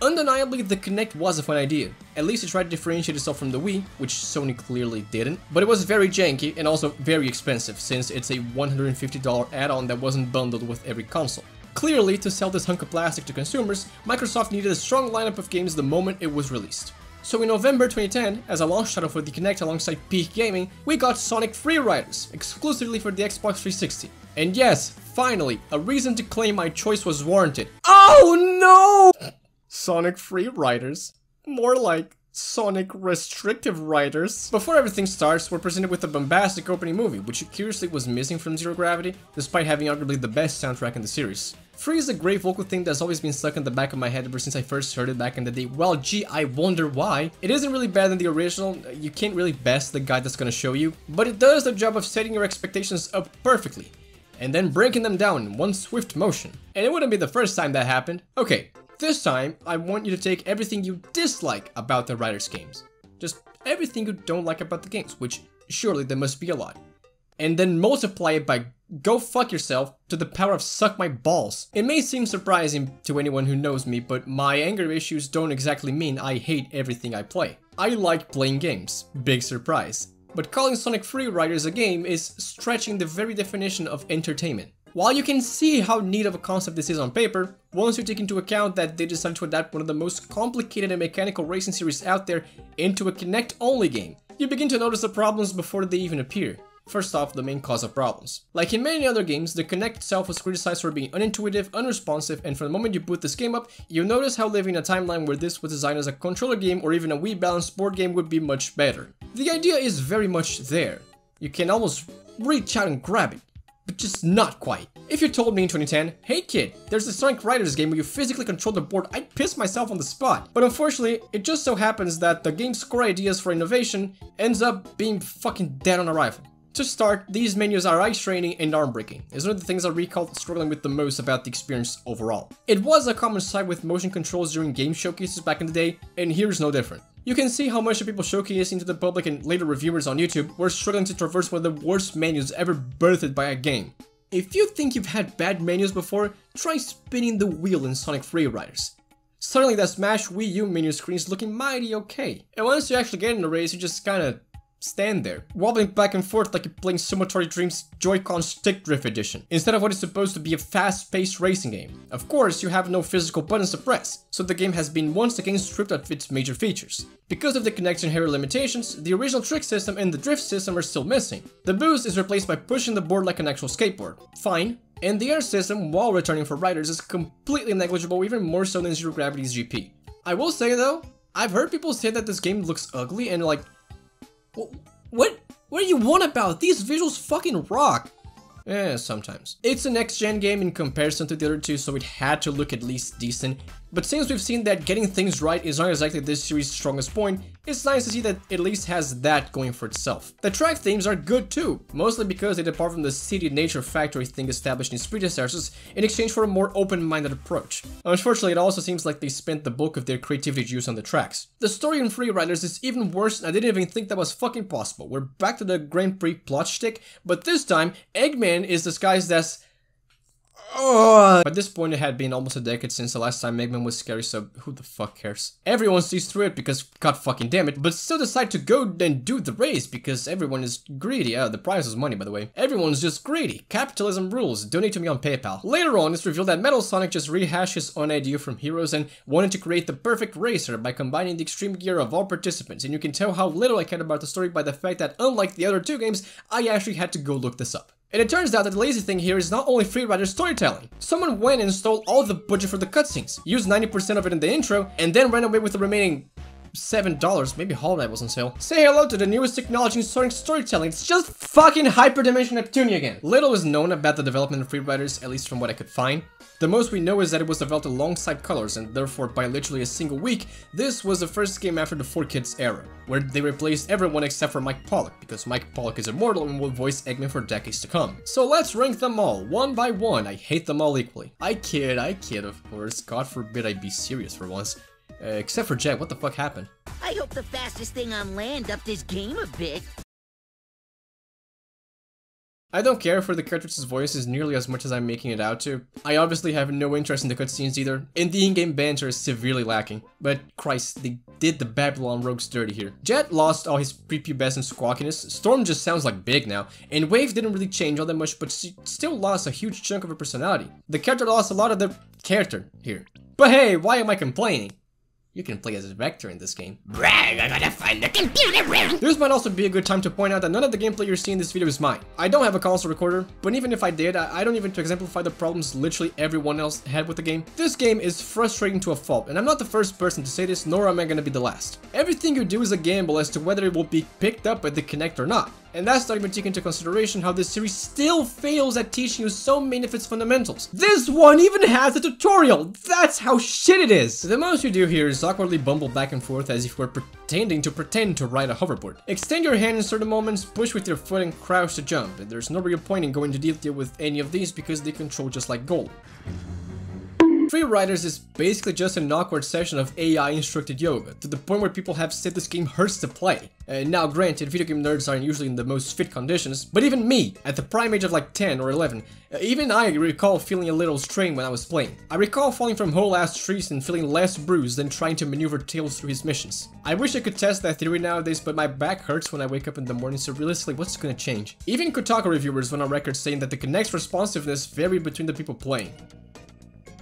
Undeniably, the Kinect was a fun idea. At least it tried to differentiate itself from the Wii, which Sony clearly didn't. But it was very janky and also very expensive, since it's a $150 add-on that wasn't bundled with every console. Clearly, to sell this hunk of plastic to consumers, Microsoft needed a strong lineup of games the moment it was released. So in November 2010, as a launch title for the Kinect alongside Peak Gaming, we got Sonic Free Riders, exclusively for the Xbox 360. And yes, finally, a reason to claim my choice was warranted. Oh no! Sonic Free Riders. More like Sonic Restrictive Riders. Before everything starts, we're presented with a bombastic opening movie, which curiously was missing from Zero Gravity, despite having arguably the best soundtrack in the series. Free is a great vocal thing that's always been stuck in the back of my head ever since I first heard it back in the day. Well, gee, I wonder why. It isn't really better than the original, you can't really best the guy that's gonna show you, but it does the job of setting your expectations up perfectly, and then breaking them down in one swift motion. And it wouldn't be the first time that happened. Okay, this time, I want you to take everything you dislike about the Riders games. Just everything you don't like about the games, which surely there must be a lot. And then multiply it by go fuck yourself to the power of suck my balls. It may seem surprising to anyone who knows me, but my anger issues don't exactly mean I hate everything I play. I like playing games, big surprise. But calling Sonic Free Riders a game is stretching the very definition of entertainment. While you can see how neat of a concept this is on paper, once you take into account that they decided to adapt one of the most complicated and mechanical racing series out there into a Kinect-only game, you begin to notice the problems before they even appear. First off, the main cause of problems. Like in many other games, the Kinect itself was criticized for being unintuitive, unresponsive, and from the moment you boot this game up, you'll notice how living in a timeline where this was designed as a controller game or even a Wii balanced board game would be much better. The idea is very much there. You can almost reach out and grab it, but just not quite. If you told me in 2010, hey kid, there's a Sonic Riders game where you physically control the board, I'd piss myself on the spot. But unfortunately, it just so happens that the game's core ideas for innovation ends up being fucking dead on arrival. To start, these menus are eye-straining and arm-breaking. It's one of the things I recall struggling with the most about the experience overall. It was a common sight with motion controls during game showcases back in the day, and here's no different. You can see how much the people showcasing to the public and later reviewers on YouTube were struggling to traverse one of the worst menus ever birthed by a game. If you think you've had bad menus before, try spinning the wheel in Sonic Free Riders. Suddenly that Smash Wii U menu screen is looking mighty okay. And once you actually get in the race, you just kinda stand there, wobbling back and forth like you're playing Sumotori Dreams Joy-Con Stick Drift Edition, instead of what is supposed to be a fast-paced racing game. Of course, you have no physical buttons to press, so the game has been once again stripped of its major features. Because of the Kinect's inherent limitations, the original trick system and the drift system are still missing. The boost is replaced by pushing the board like an actual skateboard. Fine. And the air system, while returning for riders, is completely negligible, even more so than Zero Gravity's GP. I will say though, I've heard people say that this game looks ugly and like, what do you want about? These visuals fucking rock. Sometimes. It's a next-gen game in comparison to the other two, so it had to look at least decent. But since we've seen that getting things right is not exactly this series' strongest point, it's nice to see that it at least has that going for itself. The track themes are good too, mostly because they depart from the city nature factory thing established in its predecessors in exchange for a more open-minded approach. Unfortunately, it also seems like they spent the bulk of their creativity juice on the tracks. The story in Free Riders is even worse, and I didn't even think that was fucking possible. We're back to the Grand Prix plot shtick, but this time, Eggman is disguised as... By this point, it had been almost a decade since the last time Eggman was scary, so who the fuck cares? Everyone sees through it because, god fucking damn it, but still decide to go and do the race because everyone is greedy. The prize is money, by the way. Everyone's just greedy. Capitalism rules. Donate to me on PayPal. Later on, it's revealed that Metal Sonic just rehashed his own idea from Heroes and wanted to create the perfect racer by combining the extreme gear of all participants, and you can tell how little I cared about the story by the fact that, unlike the other two games, I actually had to go look this up. And it turns out that the lazy thing here is not only Freerider storytelling. Someone went and stole all the budget for the cutscenes, used 90% of it in the intro, and then ran away with the remaining $7, maybe Hollow Knight was on sale. Say hello to the newest technology in Sonic storytelling. It's just fucking Hyperdimension Neptunia again. Little is known about the development of Freeriders, at least from what I could find. The most we know is that it was developed alongside Colors, and therefore by literally a single week, this was the first game after the 4Kids era, where they replaced everyone except for Mike Pollock, because Mike Pollock is immortal and will voice Eggman for decades to come. So let's rank them all, one by one. I hate them all equally. I kid, of course. God forbid I be serious for once. Except for Jack, what the fuck happened? I hope the fastest thing on land upped this game a bit. I don't care for the character's voices nearly as much as I'm making it out to. I obviously have no interest in the cutscenes either, and the in-game banter is severely lacking. But Christ, they did the Babylon rogues dirty here. Jet lost all his prepubescent squawkiness, Storm just sounds like Big now, and Wave didn't really change all that much, but she still lost a huge chunk of her personality. The character lost a lot of the character here. But hey, why am I complaining? You can play as a Vector in this game. Brag, I gotta find the computer room. This might also be a good time to point out that none of the gameplay you're seeing in this video is mine. I don't have a console recorder, but even if I did, I don't even to exemplify the problems literally everyone else had with the game. This game is frustrating to a fault, and I'm not the first person to say this, nor am I gonna be the last. Everything you do is a gamble as to whether it will be picked up at the Kinect or not. And that's not even taking into consideration how this series still fails at teaching you so many of its fundamentals. This one even has a tutorial! That's how shit it is! The most you do here is awkwardly bumble back and forth as if we're pretend to ride a hoverboard. Extend your hand in certain moments, push with your foot and crouch to jump. And there's no real point in going into detail with any of these because they control just like gold. Freeriders is basically just an awkward session of AI instructed yoga, to the point where people have said this game hurts to play. Now granted, video game nerds aren't usually in the most fit conditions, but even me, at the prime age of like 10 or 11, even I recall feeling a little strain when I was playing. I recall falling from whole ass trees and feeling less bruised than trying to maneuver Tails through his missions. I wish I could test that theory nowadays, but my back hurts when I wake up in the morning, so realistically, what's gonna change? Even Kotaku reviewers went on record saying that the Kinect's responsiveness varied between the people playing.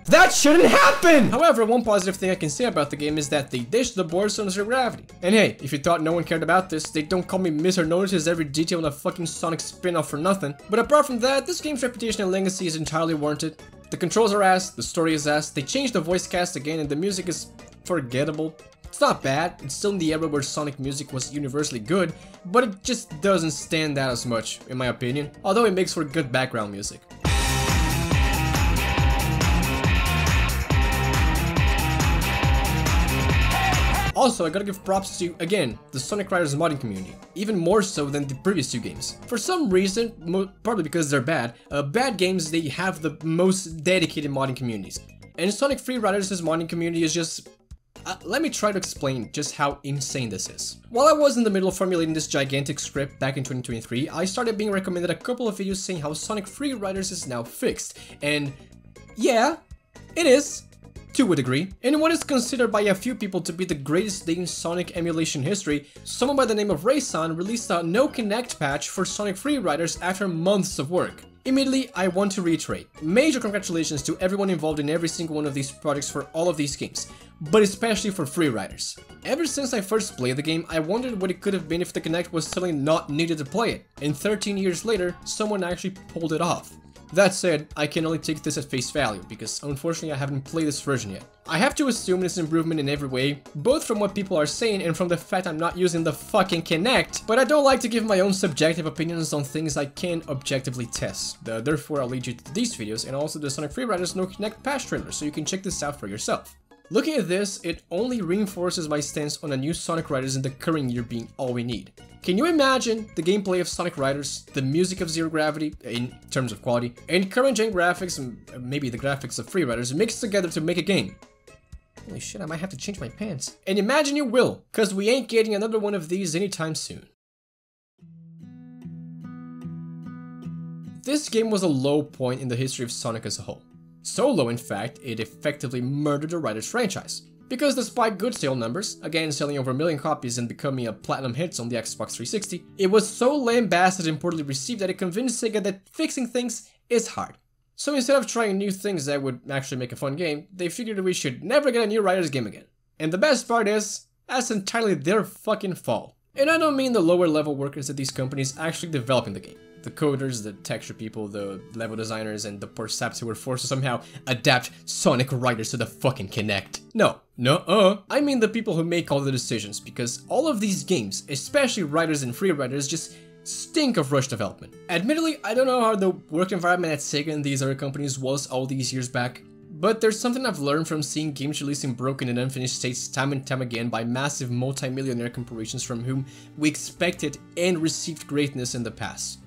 That shouldn't happen! However, one positive thing I can say about the game is that they dished the boards on zero gravity. And hey, if you thought no one cared about this, they don't call me Mr. Notices every detail in a fucking Sonic spin-off for nothing. But apart from that, this game's reputation and legacy is entirely warranted. The controls are ass, the story is ass, they changed the voice cast again, and the music is forgettable. It's not bad, it's still in the era where Sonic music was universally good, but it just doesn't stand out as much, in my opinion, although it makes for good background music. Also, I gotta give props to, again, the Sonic Riders modding community, even more so than the previous two games. For some reason, probably because they're bad games, they have the most dedicated modding communities. And Sonic Freeriders' modding community is just... let me try to explain just how insane this is. While I was in the middle of formulating this gigantic script back in 2023, I started being recommended a couple of videos saying how Sonic Freeriders is now fixed. And yeah, it is. To a degree. In what is considered by a few people to be the greatest day in Sonic emulation history, someone by the name of Rayson released a no Kinect patch for Sonic Freeriders after months of work. Immediately, I want to reiterate, major congratulations to everyone involved in every single one of these projects for all of these games, but especially for Freeriders. Ever since I first played the game, I wondered what it could have been if the Kinect was suddenly not needed to play it, and 13 years later, someone actually pulled it off. That said, I can only take this at face value, because unfortunately I haven't played this version yet. I have to assume it's an improvement in every way, both from what people are saying and from the fact I'm not using the fucking Kinect, but I don't like to give my own subjective opinions on things I can't objectively test. Therefore, I'll lead you to these videos and also the Sonic Freeriders no Kinect patch trailer, so you can check this out for yourself. Looking at this, it only reinforces my stance on a new Sonic Riders in the current year being all we need. Can you imagine the gameplay of Sonic Riders, the music of Zero Gravity, in terms of quality, and current gen graphics, and maybe the graphics of Freeriders mixed together to make a game? Holy shit, I might have to change my pants. And imagine you will, cause we ain't getting another one of these anytime soon. This game was a low point in the history of Sonic as a whole. So low, in fact, it effectively murdered the Riders franchise. Because despite good sale numbers, again selling over 1 million copies and becoming a platinum hit on the Xbox 360, it was so lambasted and poorly received that it convinced Sega that fixing things is hard. So instead of trying new things that would actually make a fun game, they figured we should never get a new Riders game again. And the best part is, that's entirely their fucking fault. And I don't mean the lower level workers at these companies actually developing the game. The coders, the texture people, the level designers, and the poor saps who were forced to somehow adapt Sonic Riders to the fucking Kinect. No. I mean the people who make all the decisions, because all of these games, especially Riders and Free Riders, just stink of rush development. Admittedly, I don't know how the work environment at Sega and these other companies was all these years back, but there's something I've learned from seeing games releasing broken and unfinished states time and time again by massive multi-millionaire corporations from whom we expected and received greatness in the past.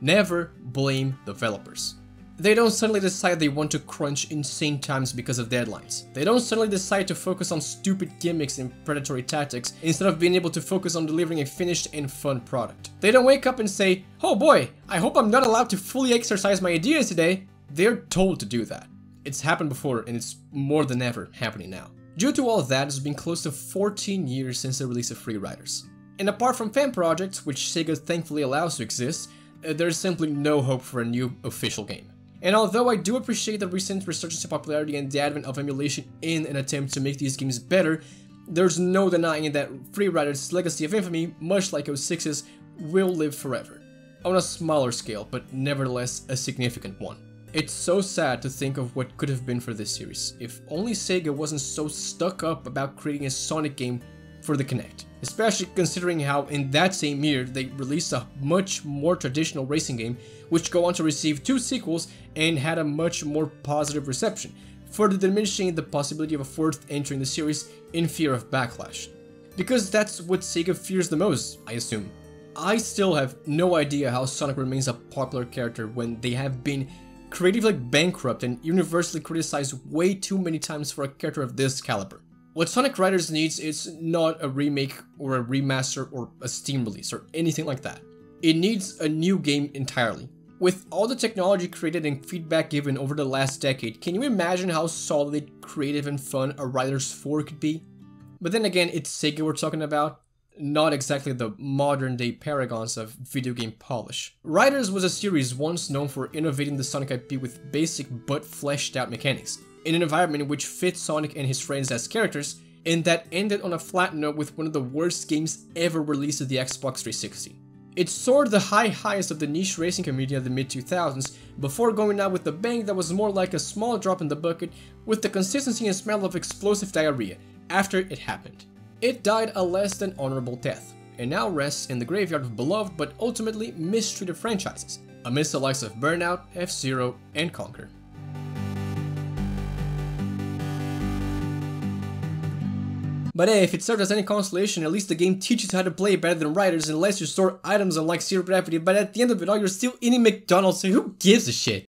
Never blame developers. They don't suddenly decide they want to crunch insane times because of deadlines. They don't suddenly decide to focus on stupid gimmicks and predatory tactics instead of being able to focus on delivering a finished and fun product. They don't wake up and say, "Oh boy, I hope I'm not allowed to fully exercise my ideas today." They're told to do that. It's happened before and it's more than ever happening now. Due to all of that, it's been close to 14 years since the release of Free Riders. And apart from fan projects, which Sega thankfully allows to exist, there's simply no hope for a new official game. And although I do appreciate the recent resurgence in popularity and the advent of emulation in an attempt to make these games better, there's no denying that Free Riders' legacy of infamy, much like 06's, will live forever. On a smaller scale, but nevertheless a significant one. It's so sad to think of what could have been for this series, if only Sega wasn't so stuck up about creating a Sonic game for the Kinect. Especially considering how in that same year they released a much more traditional racing game, which go on to receive 2 sequels and had a much more positive reception, further diminishing the possibility of a 4th entry in the series in fear of backlash. Because that's what Sega fears the most, I assume. I still have no idea how Sonic remains a popular character when they have been creatively bankrupt and universally criticized way too many times for a character of this caliber. What Sonic Riders needs is not a remake or a remaster or a Steam release or anything like that. It needs a new game entirely. With all the technology created and feedback given over the last decade, can you imagine how solid, creative, and fun a Riders 4 could be? But then again, it's Sega we're talking about, not exactly the modern day paragons of video game polish. Riders was a series once known for innovating the Sonic IP with basic but fleshed out mechanics, in an environment which fit Sonic and his friends as characters, and that ended on a flat note with one of the worst games ever released to the Xbox 360. It soared the high highs of the niche racing community of the mid-2000s, before going out with a bang that was more like a small drop in the bucket with the consistency and smell of explosive diarrhea after it happened. It died a less than honorable death, and now rests in the graveyard of beloved but ultimately mistreated franchises, amidst the likes of Burnout, F-Zero, and Conquer. But hey, if it serves as any consolation, at least the game teaches you how to play better than Riders and lets you store items unlike Zero Gravity, but at the end of it all you're still eating McDonald's, so who gives a shit?